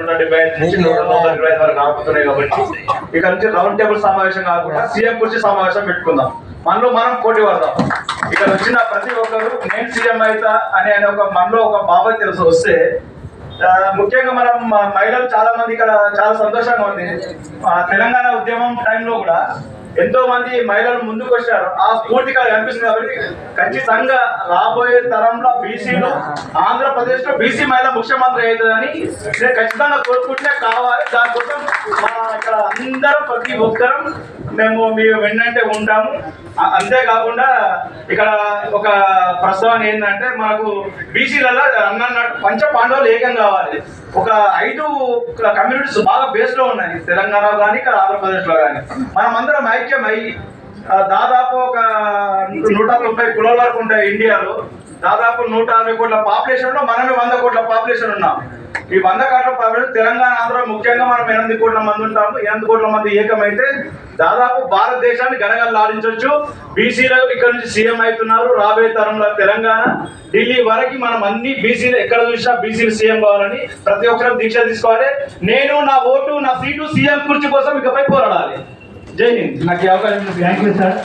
175 నుంచి 125 వరకు ఆగుతున్నాయి కాబట్టి ఇక నుంచి రౌండ్ టేబుల్ సమావేశం కాకుండా సీఎం కుర్చీ సమావేశం పెట్టుకుందాం. మనలో మనం పోటీ పడదాం. ఇక్కడ వచ్చిన ప్రతి ఒక్కరు నేను సీఎం అవుతా అనే ఒక మనలో ఒక భావం తెలుసు వస్తే ముఖ్యంగా మనం మహిళలు చాలా మంది ఇక్కడ చాలా సంతోషంగా ఉంది. తెలంగాణ ఉద్యమం టైంలో కూడా ఎంతో మంది మహిళలు ముందుకు వచ్చారు. ఆ స్ఫూర్తి కనిపిస్తుంది కాబట్టి ఖచ్చితంగా రాబోయే తరంలో బీసీలో ఆంధ్రప్రదేశ్ లో బీసీ మహిళ ముఖ్యమంత్రి అవుతుందని నేను ఖచ్చితంగా కోరుకుంటే కావాలి. దానికోసం ఇక్కడ అందరం ప్రతి ఒక్కరం మేము మీ వెన్నంటే ఉంటాము. అంతేకాకుండా ఇక్కడ ఒక ప్రస్తావన ఏంటంటే మనకు బీసీలలో అన్నట్టు పంచ పాండవులు ఏకం కావాలి. ఒక 5 కమ్యూనిటీస్ బాగా బేస్ లో ఉన్నాయి తెలంగాణలో కానీ ఇక్కడ ఆంధ్రప్రదేశ్ లో కానీ. మనం అందరం ఐక్యం అయ్యి దాదాపు ఒక 190 కులాల వరకు ఉంటాయి ఇండియాలో. దాదాపు 160 కోట్ల పాపులేషన్ లో మనమే 100 కోట్ల పాపులేషన్ ఉన్నాం. ఈ 100 కోట్ల పాపులేషన్ తెలంగాణ ఆంధ్ర ముఖ్యంగా మనం 8 కోట్ల మంది ఉంటాము. 8 కోట్ల మంది ఏకమైతే దాదాపు భారతదేశాన్ని గడగడలాడించవచ్చు. బీసీలు ఇక్కడ నుంచి సీఎం అవుతున్నారు. రాబోయే తరంలో తెలంగాణ ఢిల్లీ వరకు మనం అన్ని బీసీలు ఎక్కడ చూసినా బీసీలు సీఎం కావాలని ప్రతి ఒక్కరు దీక్ష తీసుకోవాలి. నేను నా ఓటు నా సీటు సీఎం కుర్చీ కోసం ఇకపై పోరాడాలి. జై హింద్. నాకు అవకాశం. Thank you sir.